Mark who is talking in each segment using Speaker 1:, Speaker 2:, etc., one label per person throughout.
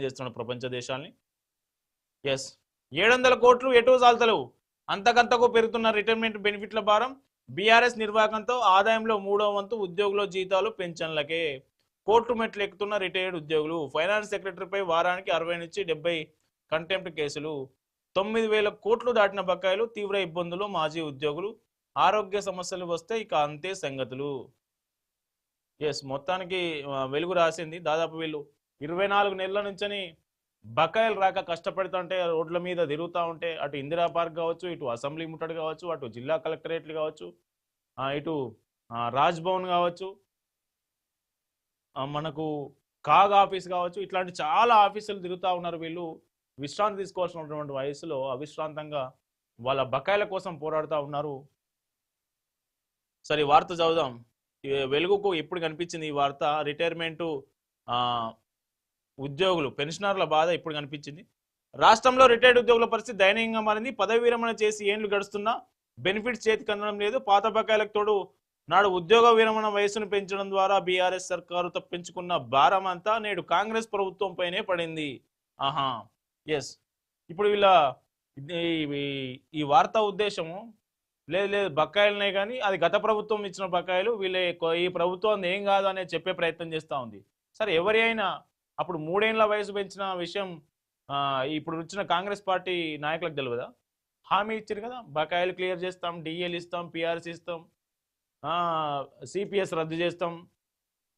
Speaker 1: చేస్తున్న ప్రపంచ దేశాల్ని. ఎస్, 700 కోట్లు ఎటు సాల్తలేవు. అంతకంతకు పెరుగుతున్న రిటైర్మెంట్ బెనిఫిట్ల భారం. బీఆర్ఎస్ నిర్వాహకంతో ఆదాయంలో 3వ వంతు ఉద్యోగుల జీతాలు పెన్షన్లకే. కోర్టు మెట్లు ఎక్కుతున్న రిటైర్డ్ ఉద్యోగులు. ఫైనాన్స్ సెక్రటరీపై వారానికి 60 నుంచి 70 కంటెంప్ట్ కేసులు. 9,000 కోట్లు దాటిన బకాయిలు. తీవ్ర ఇబ్బందులు మాజీ ఉద్యోగులు. ఆరోగ్య సమస్యలు వస్తే ఇక అంతే సంగతులు. ఎస్, మొత్తానికి వెలుగు రాసింది. దాదాపు వీళ్ళు 24 నెలల నుంచని బకాయిలు రాక కష్టపడుతుంటే, రోడ్ల మీద తిరుగుతూ ఉంటే, అటు ఇందిరా పార్క్ కావచ్చు, ఇటు అసెంబ్లీ ముట్టడి కావచ్చు, అటు జిల్లా కలెక్టరేట్లు కావచ్చు, ఇటు రాజ్ భవన్ కావచ్చు, మనకు కాగ్ ఆఫీస్ కావచ్చు, ఇట్లాంటి చాలా ఆఫీసులు తిరుగుతూ ఉన్నారు వీళ్ళు. విశ్రాంతి తీసుకోవాల్సినటువంటి వయసులో అవిశ్రాంతంగా వాళ్ళ బకాయిల కోసం పోరాడుతూ ఉన్నారు. సరే, వార్త చదువుదాం. వెలుగుకు ఇప్పుడు కనిపించింది ఈ వార్త. రిటైర్మెంటు ఉద్యోగులు, పెన్షనర్ల బాధ ఇప్పుడు కనిపించింది. రాష్ట్రంలో రిటైర్డ్ ఉద్యోగుల పరిస్థితి దయనీయంగా మారింది. పదవి విరమణ చేసి ఏండ్లు గడుస్తున్నా బెనిఫిట్స్ చేతికి అందడం లేదు. పాత బకాయిలకు తోడు నాడు ఉద్యోగ విరమణ వయసును పెంచడం ద్వారా బీఆర్ఎస్ సర్కారు తప్పించుకున్న భారం అంతా నేడు కాంగ్రెస్ ప్రభుత్వం పైనే పడింది. ఆహా, ఎస్. ఇప్పుడు వీళ్ళ ఈ వార్తా ఉద్దేశము లేదు బకాయిలున్నాయి, కానీ అది గత ప్రభుత్వం ఇచ్చిన బకాయిలు, వీళ్ళ ఈ ప్రభుత్వం ఏం కాదు అనేది చెప్పే ప్రయత్నం చేస్తూ ఉంది. సరే, ఎవరి అయినా అప్పుడు 3 ఏళ్ల వయసు పెంచిన విషయం ఇప్పుడు వచ్చిన కాంగ్రెస్ పార్టీ నాయకులకు తెలియదా? హామీ ఇచ్చారు కదా, బకాయిలు క్లియర్ చేస్తాం, డిఎల్ ఇస్తాం, పిఆర్సీ ఇస్తాం, సిపిఎస్ రద్దు చేస్తాం,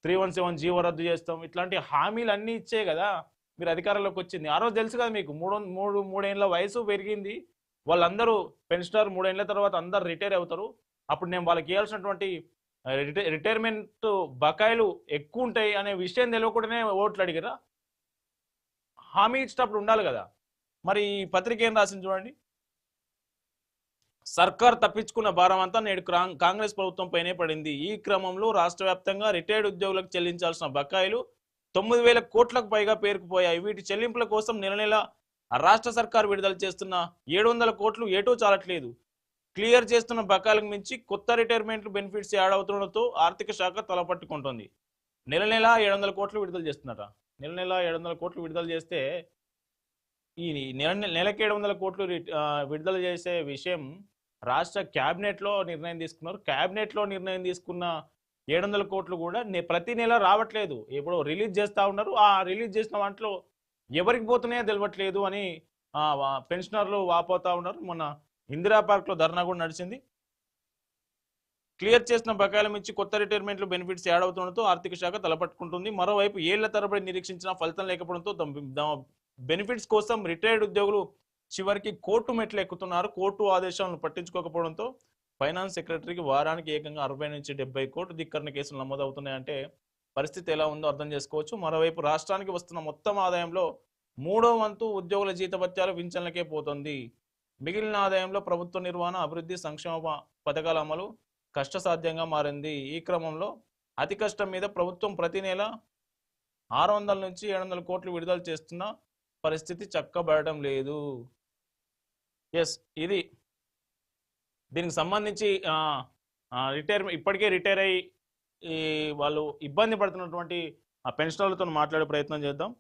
Speaker 1: 317 జీవో రద్దు చేస్తాం, ఇట్లాంటి హామీలు అన్నీ ఇచ్చే కదా మీరు అధికారంలోకి వచ్చింది. ఆ రోజు తెలుసు కదా మీకు, 3 ఏళ్ల వయసు పెరిగింది, వాళ్ళందరూ పెన్షనర్ 3 ఏళ్ల తర్వాత అందరు రిటైర్ అవుతారు. అప్పుడు నేను వాళ్ళకి ఇవ్వాల్సినటువంటి రిటైర్మెంట్ బకాయిలు ఎక్కువ ఉంటాయి అనే విషయం తెలియకుండానే ఓట్లు అడిగారా? హామీ ఇచ్చేటప్పుడు ఉండాలి కదా. మరి ఈ పత్రిక ఏం రాసింది చూడండి. సర్కార్ తప్పించుకున్న భారం అంతా నేడు కాంగ్రెస్ ప్రభుత్వం పైనే పడింది. ఈ క్రమంలో రాష్ట్ర వ్యాప్తంగా రిటైర్డ్ ఉద్యోగులకు చెల్లించాల్సిన బకాయిలు 9,000 కోట్లకు పైగా పేరుకుపోయాయి. వీటి చెల్లింపుల కోసం నెల రాష్ట్ర సర్కార్ విడుదల చేస్తున్న 700 కోట్లు ఏటూ చాలట్లేదు. క్లియర్ చేస్తున్న బకాయిలకు మించి కొత్త రిటైర్మెంట్ బెనిఫిట్స్ యాడ్ అవుతుండటంతో ఆర్థిక శాఖ తలపట్టుకుంటోంది. నెల 700 కోట్లు విడుదల చేస్తున్నారట. నెల 700 కోట్లు విడుదల చేస్తే ఈ నెలకి 700 కోట్లు విడుదల చేసే విషయం రాష్ట్ర క్యాబినెట్లో నిర్ణయం తీసుకున్నారు. క్యాబినెట్లో నిర్ణయం తీసుకున్న 700 కోట్లు కూడా ప్రతి నెల రావట్లేదు. ఎప్పుడో రిలీజ్ చేస్తూ ఉన్నారు. ఆ రిలీజ్ చేసిన వాటిలో ఎవరికి పోతున్నాయో తెలియట్లేదు అని పెన్షనర్లు వాపోతా ఉన్నారు. మొన్న ఇందిరా పార్క్లో ధర్నా కూడా నడిచింది. క్లియర్ చేసిన బకాయిల మించి కొత్త రిటైర్మెంట్లు బెనిఫిట్స్ యాడ్ అవుతుండటంతో ఆర్థిక శాఖ తలపట్టుకుంటుంది. మరోవైపు ఏళ్ల తరబడి నిరీక్షించిన ఫలితం లేకపోవడంతో బెనిఫిట్స్ కోసం రిటైర్డ్ ఉద్యోగులు చివరికి కోర్టు మెట్లు ఎక్కుతున్నారు. కోర్టు ఆదేశాలను పట్టించుకోకపోవడంతో ఫైనాన్స్ సెక్రటరీకి వారానికి ఏకంగా 60 నుంచి 70 కోట్లు ధిక్కరణ కేసులు నమోదవుతున్నాయంటే పరిస్థితి ఎలా ఉందో అర్థం చేసుకోవచ్చు. మరోవైపు రాష్ట్రానికి వస్తున్న మొత్తం ఆదాయంలో 3వ వంతు ఉద్యోగుల జీతభత్యాలు పింఛన్లకే పోతుంది. మిగిలిన ఆదాయంలో ప్రభుత్వ నిర్వహణ, అభివృద్ధి, సంక్షేమ పథకాల అమలు కష్టసాధ్యంగా మారింది. ఈ క్రమంలో అతి కష్టం మీద ప్రభుత్వం ప్రతి నెల 600 నుంచి 700 కోట్లు విడుదల చేస్తున్న పరిస్థితి చక్కబడటం లేదు. ఎస్, ఇది దీనికి సంబంధించి ఇప్పటికే రిటైర్ అయ్యి వాళ్ళు ఇబ్బంది పడుతున్నటువంటి ఆ పెన్షనర్లతో మాట్లాడే ప్రయత్నం చేద్దాం.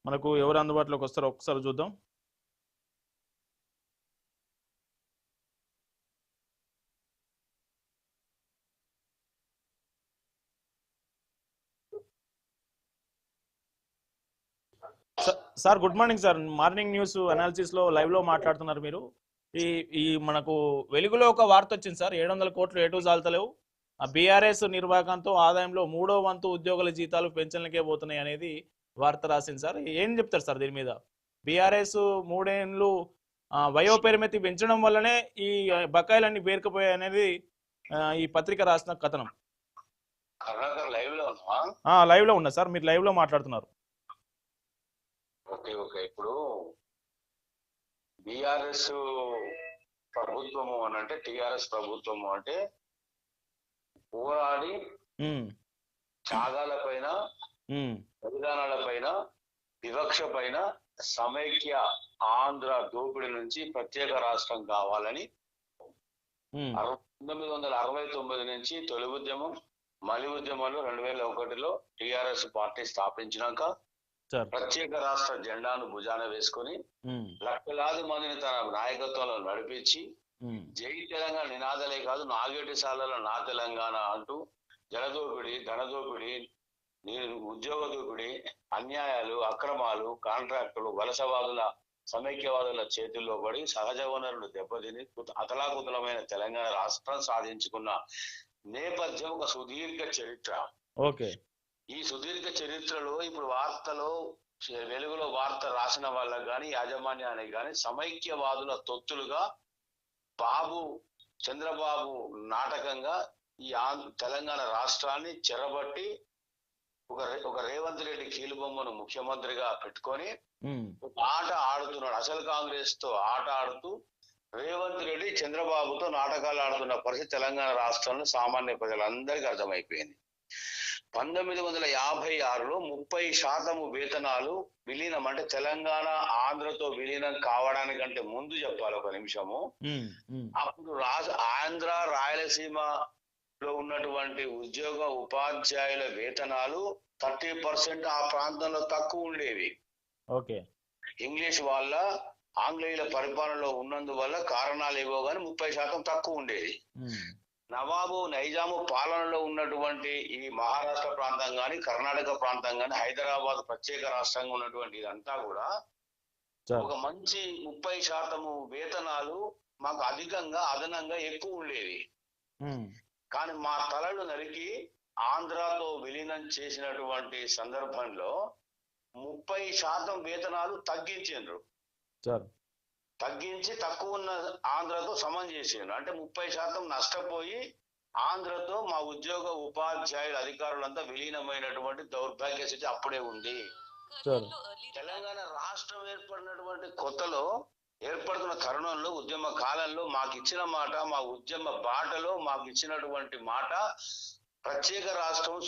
Speaker 1: మనకు ఎవరు అందుబాటులోకి వస్తారో ఒకసారి చూద్దాం. Sir, good morning sir. Morning news analysis లో లైవ్ లో మాట్లాడుతున్నారు మీరు. ఈ మనకు వెలుగులో ఒక వార్త వచ్చింది సార్. 700 కోట్లు ఏటూ చాలతలేవు. బీఆర్ఎస్ నిర్వాహకంతో ఆదాయంలో 3వ వంతు ఉద్యోగుల జీతాలు పెన్షన్లకే పోతున్నాయి అనేది వార్త రాసింది సార్. ఏం చెప్తారు సార్ దీని మీద? బీఆర్ఎస్ 3 ఏళ్ళు వయోపరిమితి పెంచడం వల్లనే ఈ బకాయిలన్నీ పేరుకుపోయాయి అనేది ఈ పత్రిక రాసిన కథనం. లైవ్ లో ఉన్నా సార్, మీరు లైవ్ లో మాట్లాడుతున్నారు.
Speaker 2: ఓకే, ఇప్పుడు బీఆర్ఎస్ ప్రభుత్వము అని అంటే, టిఆర్ఎస్ ప్రభుత్వము అంటే పోరాడి త్యాగాల పైన, బలిదానాల పైన, వివక్ష పైన సమైక్య ఆంధ్ర దోపిడీ నుంచి ప్రత్యేక రాష్ట్రం కావాలని 1969 నుంచి తొలి ఉద్యమం, మలి ఉద్యమాలు 2001లో టిఆర్ఎస్ పార్టీ స్థాపించినాక
Speaker 1: సార్.
Speaker 2: ప్రత్యేక రాష్ట్ర జెండాను భుజాన వేసుకొని లక్షలాది మందిని తన నాయకత్వంలో నడిపించి జై తెలంగాణ నినాదాలే కాదు, నాగేటి సాలలో నా తెలంగాణ అంటూ జలదోపిడి, ధనదోపిడి, ఉద్యోగ దోపిడి, అన్యాయాలు, అక్రమాలు, కాంట్రాక్టులు, వలసవాదుల, సమైక్యవాదుల చేతుల్లో పడి సహజ వనరులు దెబ్బతిని అతలాకుతలమైన తెలంగాణ రాష్ట్రం సాధించుకున్న నేపథ్యం ఒక సుదీర్ఘ చరిత్ర.
Speaker 1: ఓకే.
Speaker 2: ఈ సుదీర్ఘ చరిత్రలో ఇప్పుడు వార్తలో వెలుగులో వార్త రాసిన వాళ్ళకి కానీ యాజమాన్యానికి కానీ సమైక్యవాదుల తొత్తులుగా చంద్రబాబు నాటకంగా ఈ తెలంగాణ రాష్ట్రాన్ని చెరబట్టి ఒక రేవంత్ రెడ్డి కీలుబొమ్మను ముఖ్యమంత్రిగా పెట్టుకొని ఒక ఆట ఆడుతున్నాడు. అసలు కాంగ్రెస్ తో ఆట ఆడుతూ రేవంత్ రెడ్డి చంద్రబాబుతో నాటకాలు ఆడుతున్న పరిస్థితి తెలంగాణ రాష్ట్రంలో సామాన్య ప్రజలందరికీ అర్థమైపోయింది. 1956లో 30% వేతనాలు విలీనం, అంటే తెలంగాణ ఆంధ్రతో విలీనం కావడానికంటే ముందు చెప్పాలి ఒక నిమిషము. అప్పుడు ఆంధ్ర రాయలసీమలో ఉన్నటువంటి ఉద్యోగ ఉపాధ్యాయుల వేతనాలు 30% ఆ ప్రాంతంలో తక్కువ ఉండేవి.
Speaker 1: ఓకే. ఇంగ్లీష్
Speaker 2: వాళ్ళ ఆంగ్లేయుల పరిపాలనలో ఉన్నందువల్ల కారణాలు ఏవో గాని 30% తక్కువ ఉండేది. నవాబు నైజాము పాలనలో ఉన్నటువంటి ఈ మహారాష్ట్ర ప్రాంతం గాని, కర్ణాటక ప్రాంతం గాని, హైదరాబాద్ ప్రత్యేక రాష్ట్రంగా ఉన్నటువంటి ఇదంతా కూడా ఒక మంచి 30% వేతనాలు మాకు అదనంగా ఎక్కువ ఉండేవి. కానీ మా తలలు నరికి ఆంధ్రాతో విలీనం చేసినటువంటి సందర్భంలో 30% వేతనాలు తగ్గించారు. తగ్గించి తక్కువ ఉన్న ఆంధ్రతో సమం చేసిండ్రు. అంటే 30% నష్టపోయి ఆంధ్రతో మా ఉద్యోగ ఉపాధ్యాయుల అధికారులంతా విలీనమైనటువంటి దౌర్భాగ్య స్థితి అప్పుడే ఉంది. తెలంగాణ రాష్ట్రం ఏర్పడినటువంటి కొత్తలో ఏర్పడుతున్న తరుణంలో ఉద్యమ కాలంలో మాకు ఇచ్చిన మాట, మా ఉద్యమ బాటలో మాకు ఇచ్చినటువంటి మాట ప్రత్యేక రాష్ట్రం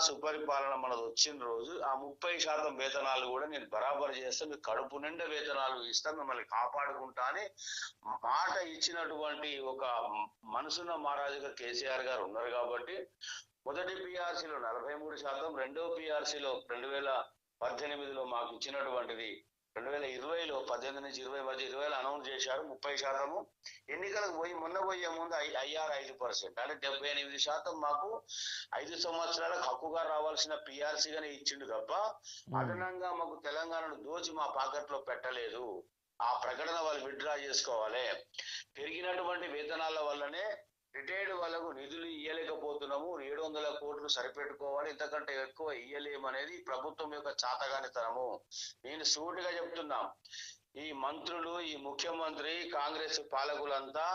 Speaker 2: సుపరిపాలన మనది వచ్చిన రోజు ఆ 30% వేతనాలు కూడా నేను బరాబరు చేస్తాను, మీకు కడుపు నిండా వేతనాలు ఇస్తాను, మిమ్మల్ని కాపాడుకుంటా అని మాట ఇచ్చినటువంటి ఒక మనసున్న మహారాజుగా కేసీఆర్ గారు ఉన్నారు. కాబట్టి మొదటి పిఆర్సీలో 43%, రెండో పిఆర్సీలో 2018లో మాకు ఇచ్చినటువంటిది 2020లో 18 నుంచి 20 మధ్య 20లో అనౌన్స్ చేశారు 30%. ఎన్నికలకు మొన్న పోయే ముందు 5%, అంటే 78% మాకు 5 సంవత్సరాలకు హక్కుగా రావాల్సిన పిఆర్సీగానే ఇచ్చిండు తప్ప అదనంగా మాకు తెలంగాణను దోచి మా పాకెట్లో పెట్టలేదు. ఆ ప్రకటన వాళ్ళు విత్డ్రా చేసుకోవాలి. పెరిగినటువంటి వేతనాల వల్లనే రిటైర్డ్ వాళ్ళకు నిధులు ఇయ్యలేకపోతున్నాము, 700 కోట్లు సరిపెట్టుకోవాలి, ఇంతకంటే ఎక్కువ ఇయ్యలేమనేది ప్రభుత్వం యొక్క చాతగానితనము. నేను సూటిగా చెప్తున్నా, ఈ మంత్రులు, ఈ ముఖ్యమంత్రి, కాంగ్రెస్ పాలకులంతా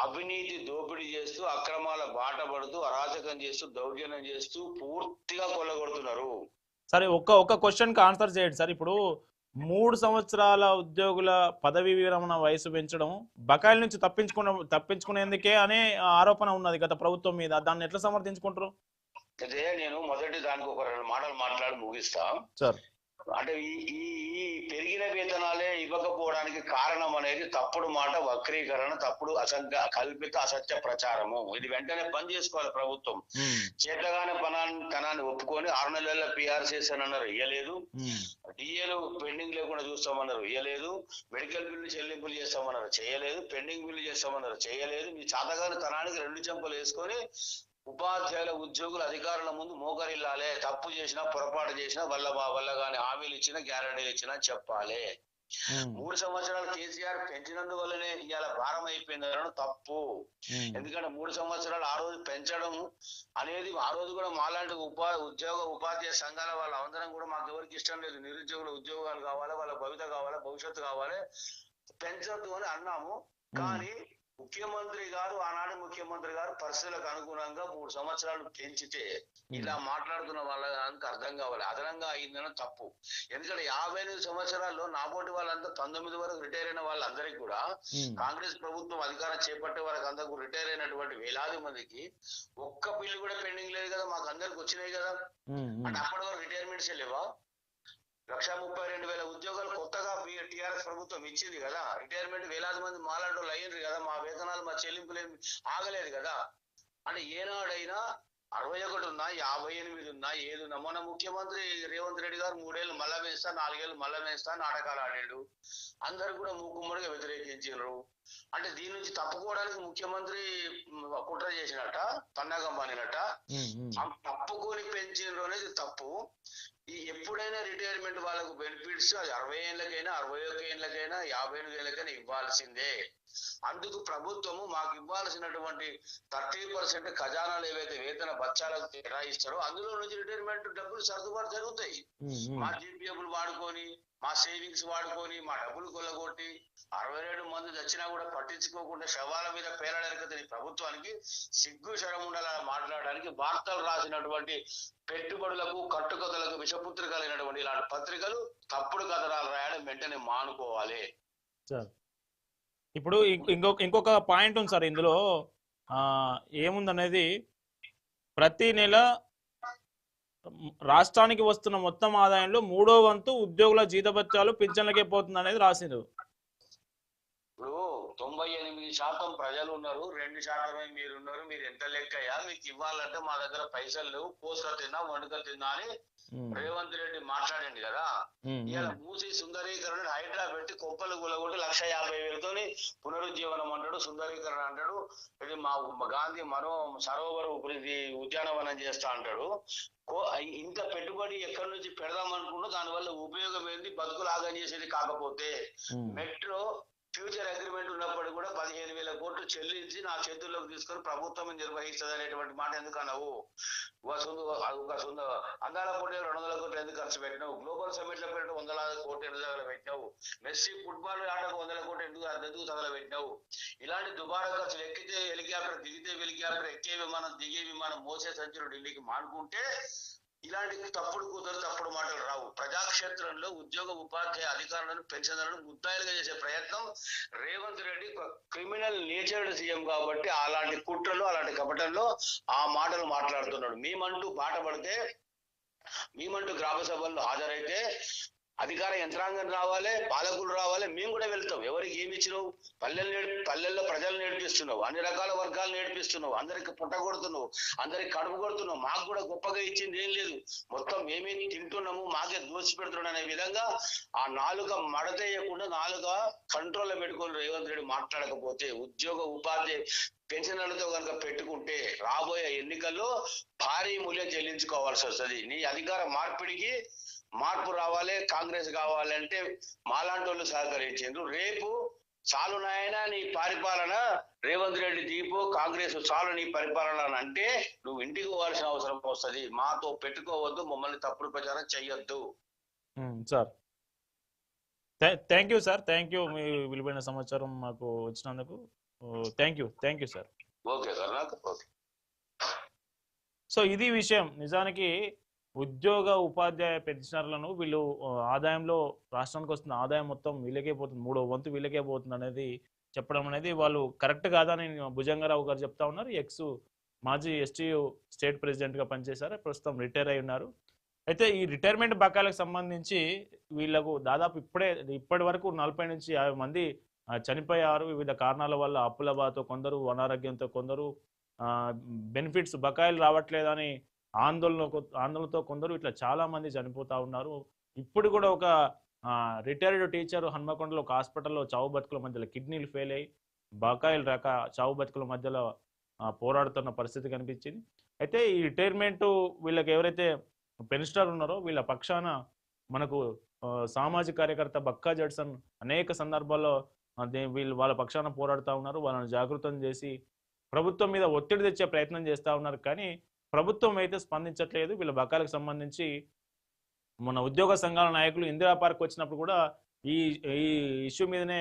Speaker 2: అవినీతి దోపిడీ చేస్తూ, అక్రమాల బాట పడుతూ, అరాచకం చేస్తూ, దౌర్జన్యం చేస్తూ పూర్తిగా కొల్లగొడుతున్నారు.
Speaker 1: సరే, ఒక్క క్వశ్చన్ కి ఆన్సర్ చేయండి సార్. ఇప్పుడు 3 సంవత్సరాల ఉద్యోగుల పదవీ విరమణ వయసు పెంచడం బకాయిల నుంచి తప్పించుకునేందుకే అనే ఆరోపణ ఉన్నది గత ప్రభుత్వం మీద. దాన్ని ఎట్లా సమర్థించుకుంటారు?
Speaker 2: అదే నేను మొదటి దానికి ఒక 2 మాటలు మాట్లాడి ముగిస్తా
Speaker 1: సార్.
Speaker 2: అంటే ఈ పెరిగిన వేతనాలే ఇవ్వకపోవడానికి కారణం అనేది తప్పుడు మాట, వక్రీకరణ, తప్పుడు కల్పిత అసత్య ప్రచారము. ఇది వెంటనే బంద్ చేసుకోవాలి ప్రభుత్వం. చేతగానే తనాన్ని ఒప్పుకొని 6 నెలల పిఆర్సీఎస్ అని అన్నారు, ఇయ్యలేదు. డిఏలు పెండింగ్ లేకుండా చూస్తామన్నారు, ఇయ్యలేదు. మెడికల్ బిల్లు చెల్లింపులు చేస్తామన్నారు, చేయలేదు. పెండింగ్ బిల్లు చేస్తామన్నారు, చేయలేదు. మీ చేతగాని తనానికి 2 చెంపలు వేసుకొని ఉపాధ్యాయుల ఉద్యోగుల అధికారుల ముందు మోకరిల్లాలే. తప్పు చేసినా, పొరపాటు చేసినా, వల్ల కానీ హామీలు ఇచ్చినా, గ్యారంటీలు ఇచ్చినా చెప్పాలి. 3 సంవత్సరాలు కేసీఆర్ పెంచినందువల్లనే ఇవాళ భారం అయిపోయింది తప్పు. ఎందుకంటే 3 సంవత్సరాలు ఆ రోజు పెంచడం అనేది, ఆ రోజు కూడా మాలాంటి ఉపాధ్యాయ సంఘాల వాళ్ళందరం కూడా మాకు ఎవరికి ఇష్టం లేదు. నిరుద్యోగుల ఉద్యోగాలు కావాలి, వాళ్ళ భవిత కావాలి, భవిష్యత్తు కావాలి, పెంచొద్దు అని అన్నాము. కానీ ఆనాడు ముఖ్యమంత్రి గారు పరిస్థితులకు అనుగుణంగా 3 సంవత్సరాలు పెంచితే ఇలా మాట్లాడుతున్న వాళ్ళకి అర్థం కావాలి. అదనంగా అయిందని తప్పు. ఎందుకంటే 58 సంవత్సరాల్లో నాబోటి వాళ్ళంతా 19 వరకు రిటైర్ అయిన వాళ్ళందరికీ కూడా కాంగ్రెస్ ప్రభుత్వం అధికారం చేపట్టే వరకు అందరూ రిటైర్ అయినటువంటి వేలాది మందికి ఒక్క బిల్లు కూడా పెండింగ్ లేదు కదా, మాకు అందరికి వచ్చినాయి కదా. అంటే అప్పటి వరకు రిటైర్మెంట్స్ లేవా? 1,32,000 ఉద్యోగాలు కొత్తగా టీఆర్ఎస్ ప్రభుత్వం ఇచ్చింది కదా. రిటైర్మెంట్ వేలాది మంది మాలాంటి అయ్యింది కదా. మా వేతనాలు, మా చెల్లింపులు ఏమి ఆగలేదు కదా. అంటే ఏనాడైనా 61 ఉన్నా 58 ఉన్నా ఏదున్నా మొన్న ముఖ్యమంత్రి రేవంత్ రెడ్డి గారు 3 ఏళ్ళు మళ్ళా వేస్తా 4 ఏళ్ళు మళ్ళా వేస్తా నాటకాలు ఆడాడు. అందరు కూడా మూకుమ్మడిగా వ్యతిరేకించారు. అంటే దీని నుంచి తప్పుకోవడానికి ముఖ్యమంత్రి కుట్ర చేసినట్ట, పన్నాగం పనినట్ట. తప్పుకొని పెంచిండ్రు అనేది తప్పు. ఈ ఎప్పుడైనా రిటైర్మెంట్ వాళ్ళకు బెనిఫిట్స్ అది 60 ఏళ్ళకైనా 61 ఏళ్ళకైనా 58 ఏళ్ళకైనా ఇవ్వాల్సిందే. అందుకు ప్రభుత్వము మాకు ఇవ్వాల్సినటువంటి 30% ఖజానాలు ఏవైతే వేతన బత్యాలకు కేటాయిస్తారో అందులో నుంచి రిటైర్మెంట్ డబ్బులు సర్దుబాటు జరుగుతాయి. మా జీపీఎఫ్లు వాడుకొని, మా సేవింగ్స్ వాడుకొని, మా డబ్బులు కొల్లగొట్టి 62 మంది చచ్చినా కూడా పట్టించుకోకుండా శవాల మీద పేలాడెరకతని ప్రభుత్వానికి సిగ్గు శరం ఉండాలని మాట్లాడడానికి వార్తలు రాసినటువంటి పెట్టుబడులకు కట్టుకథలకు విషపుత్రికలైనటువంటి ఇలాంటి పత్రికలు తప్పుడు కథనాలు రాయడం వెంటనే మానుకోవాలి.
Speaker 1: ఇప్పుడు ఇంకొక పాయింట్ ఉంది సార్ ఇందులో. ఏముందనేది, ప్రతి నెల రాష్ట్రానికి వస్తున్న మొత్తం ఆదాయంలో 3వ వంతు ఉద్యోగుల జీతభత్యాలు పింఛన్లకే పోతుంది అనేది రాసిండు.
Speaker 2: ఇప్పుడు 98% ప్రజలు ఉన్నారు, 2% మీరున్నారు. మీరు ఎంత లెక్కయ్యా? మీకు ఇవ్వాలంటే మా దగ్గర పైసలు లేవు, కోసుక తిన్నా వండుక తిన్నా అని రేవంత్ రెడ్డి మాట్లాడండి కదా. ఇలా మూసి సుందరీకరణ హైడ్రా పెట్టి కొప్పలు గులగొట్టి 1,50,000 పునరుజ్జీవనం అంటాడు, సుందరీకరణ అంటాడు. ఇది మా గాంధీ సరోవర ఉద్యానవనం చేస్తా అంటాడు. ఇంత పెట్టుబడి ఎక్కడి నుంచి పెడదాం అనుకున్నా దానివల్ల ఉపయోగం ఏంది? బతుకులు ఆగం చేసేది కాకపోతే మెట్రో ఫ్యూచర్ అగ్రిమెంట్ ఉన్నప్పుడు కూడా 15,000 కోట్లు చెల్లించి నా చేతుల్లోకి తీసుకొని ప్రభుత్వం నిర్వహిస్తుంది అనేటువంటి మాట ఎందుకు అన్నావు? అందాల పోటీ 200 కోట్లు ఎందుకు ఖర్చు పెట్టినావు? గ్లోబల్ సమిట్ లో పెట్టి 100 కోట్లు ఎందుకు తగలబెట్టినావు? మెస్సీ ఫుట్బాల్ ఆటకు 100 కోట్లు ఎందుకు తగలబెట్టినావు? ఇలాంటి దుబారా ఖర్చులు ఎక్కితే హెలికాప్టర్, దిగితే హెలికాప్టర్, ఎక్కే విమానం, దిగే విమానం, మోసే సంచులు ఢిల్లీకి మానుకుంటే ఇలాంటి తప్పుడు కూతురు తప్పుడు మాటలు రావు. ప్రజాక్షేత్రంలో ఉద్యోగ ఉపాధ్యాయ అధికారులను పెన్షన్లను ముద్దాయిలుగా చేసే ప్రయత్నం Revanth Reddy criminal natured CM కాబట్టి అలాంటి కుట్రలు అలాంటి కపటంలో ఆ మాటలు మాట్లాడుతున్నాడు. మేమంటూ బాట పడితే, మేమంటూ గ్రామ సభల్లో హాజరైతే అధికార యంత్రాంగం రావాలి, పాలకులు రావాలి, మేము కూడా వెళ్తాం. ఎవరికి ఏమి ఇచ్చినావు? పల్లెల్లో ప్రజలు నేర్పిస్తున్నావు, అన్ని రకాల వర్గాలు నేర్పిస్తున్నావు, అందరికి పుట్ట కొడుతున్నావు, అందరికి కడుపు కొడుతున్నావు. మాకు కూడా గొప్పగా ఇచ్చింది ఏం లేదు, మొత్తం మేమే తింటున్నాము, మాకే దోచి పెడుతున్నాడు అనే విధంగా ఆ నాలుక మడతేయకుండా నాలుక కంట్రోల్లో పెట్టుకొని రేవంత్ రెడ్డి మాట్లాడకపోతే, ఉద్యోగ ఉపాధ్యాయ పెన్షన్లతో కనుక పెట్టుకుంటే రాబోయే ఎన్నికల్లో భారీ మూల్యం చెల్లించుకోవాల్సి వస్తుంది. నీ అధికార మార్పిడికి మార్పు రావాలి, కాంగ్రెస్ కావాలంటే మాలాంటి వాళ్ళు సహకరించారు. రేపు చాలు నాయన నీ పరిపాలన, రేవంత్ రెడ్డి దీపు, కాంగ్రెస్ చాలు నీ పరిపాలన అంటే నువ్వు ఇంటికి పోవాల్సిన అవసరం వస్తుంది. మాతో పెట్టుకోవద్దు, మమ్మల్ని తప్పుడు ప్రచారం చెయ్యొద్దు.
Speaker 1: Sir thank you sir, thank you. మీ విలువైన సమాచారం మాకు వచ్చినందుకు thank you sir.
Speaker 2: Okay sir, నాకు ఓకే.
Speaker 1: సో ఇది విషయం. నిజానికి ఉద్యోగ ఉపాధ్యాయ పెన్షనర్లను వీళ్ళు ఆదాయంలో రాష్ట్రానికి వస్తున్న ఆదాయం మొత్తం వీళ్ళకే పోతుంది, 3వ వంతు వీళ్ళకే పోతుంది అనేది చెప్పడం అనేది వాళ్ళు కరెక్ట్ కాదని భుజంగారావు గారు చెప్తా ఉన్నారు. మాజీ ఎస్టీయూ స్టేట్ ప్రెసిడెంట్గా పనిచేశారు, ప్రస్తుతం రిటైర్ అయి ఉన్నారు. అయితే ఈ రిటైర్మెంట్ బకాయిలకు సంబంధించి వీళ్ళకు దాదాపు ఇప్పటి వరకు 40 నుంచి 50 మంది చనిపోయారు. వివిధ కారణాల వల్ల, అప్పుల బాధతో కొందరు, అనారోగ్యంతో కొందరు, బెనిఫిట్స్ బకాయిలు రావట్లేదని ఆందోళనతో కొందరు, ఇట్లా చాలా మంది చనిపోతా ఉన్నారు. ఇప్పుడు కూడా ఒక రిటైర్డ్ టీచర్ హన్మకొండలో ఒక హాస్పిటల్లో చావు బతుకుల మధ్యలో కిడ్నీలు ఫెయిల్ అయ్యి బకాయిలు రాక చావు బతుకుల మధ్యలో పోరాడుతున్న పరిస్థితి కనిపించింది. అయితే ఈ రిటైర్మెంట్ వీళ్ళకి ఎవరైతే పెన్షనర్ ఉన్నారో వీళ్ళ పక్షాన మనకు సామాజిక కార్యకర్త బక్కా జడ్సన్ అనేక సందర్భాల్లో వాళ్ళ పక్షాన పోరాడుతూ ఉన్నారు. వాళ్ళని జాగృతం చేసి ప్రభుత్వం మీద ఒత్తిడి తెచ్చే ప్రయత్నం చేస్తూ ఉన్నారు. కానీ ప్రభుత్వం అయితే స్పందించట్లేదు. వీళ్ళ బకాయిలకు సంబంధించి మన ఉద్యోగ సంఘాల నాయకులు ఇందిరా పార్క్ వచ్చినప్పుడు కూడా ఈ ఇష్యూ మీదనే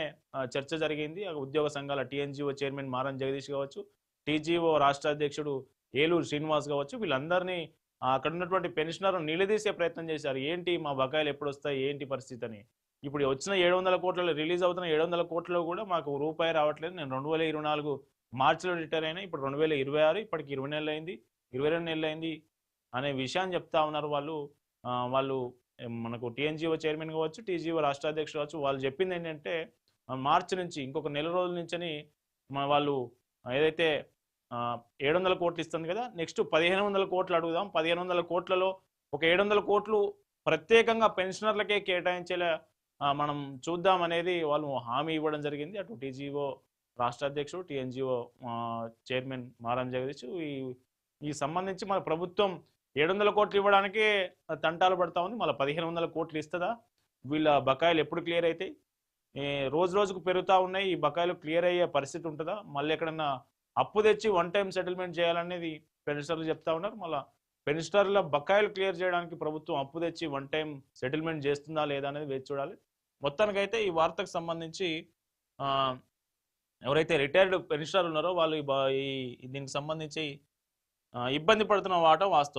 Speaker 1: చర్చ జరిగింది. ఉద్యోగ సంఘాల టీఎన్జిఓ చైర్మన్ మారం జగదీష్ కావచ్చు, టీజీఓ రాష్ట్ర అధ్యక్షుడు ఏలూరు శ్రీనివాస్ కావచ్చు, వీళ్ళందరినీ అక్కడ ఉన్నటువంటి పెన్షనర్ నిలదీసే ప్రయత్నం చేశారు. ఏంటి మా బకాయిలు ఎప్పుడు వస్తాయి, ఏంటి పరిస్థితి అని. ఇప్పుడు వచ్చిన 700 కోట్లలో రిలీజ్ అవుతున్న 700 కోట్లలో కూడా మాకు రూపాయి రావట్లేదు. నేను 2024 మార్చిలో రిటైర్ అయినా, ఇప్పుడు 2026, ఇప్పటికి 20 నెలలు అయింది, 22 నెలలు అయింది అనే విషయాన్ని చెప్తా ఉన్నారు వాళ్ళు. మనకు టీఎన్జిఓ చైర్మన్ కావచ్చు, టీజీఓ రాష్ట్ర అధ్యక్షుడు కావచ్చు, వాళ్ళు చెప్పింది ఏంటంటే మార్చి నుంచి ఇంకొక నెల రోజుల నుంచి వాళ్ళు ఏదైతే 700 కోట్లు ఇస్తుంది కదా, నెక్స్ట్ 1500 కోట్లు అడుగుదాం. 1500 కోట్లలో ఒక 700 కోట్లు ప్రత్యేకంగా పెన్షనర్లకే కేటాయించేలా మనం చూద్దాం అనేది వాళ్ళు హామీ ఇవ్వడం జరిగింది. అటు టీజీఓ రాష్ట్ర అధ్యక్షుడు, టీఎన్జిఓ చైర్మన్ మారం జగదీష్ ఈ సంబంధించి మన ప్రభుత్వం 700 కోట్లు ఇవ్వడానికే తంటాలు పడతా ఉంది. మళ్ళీ 1500 కోట్లు ఇస్తుందా? వీళ్ళ బకాయిలు ఎప్పుడు క్లియర్ అవుతాయి? రోజు రోజుకు పెరుగుతూ ఉన్నాయి. ఈ బకాయిలు క్లియర్ అయ్యే పరిస్థితి ఉంటుందా? మళ్ళీ ఎక్కడన్నా అప్పు తెచ్చి వన్ టైం సెటిల్మెంట్ చేయాలనేది పెన్షనర్లు చెప్తా ఉన్నారు. మళ్ళీ పెన్షనర్ల బకాయిలు క్లియర్ చేయడానికి ప్రభుత్వం అప్పు తెచ్చి వన్ టైం సెటిల్మెంట్ చేస్తుందా లేదా అనేది వేచి చూడాలి. మొత్తానికైతే ఈ వార్తకు సంబంధించి ఎవరైతే రిటైర్డ్ పెన్షనర్లు ఉన్నారో వాళ్ళు దీనికి సంబంధించి ఇబ్బంది పడుతున్న వాటం వాస్తవం.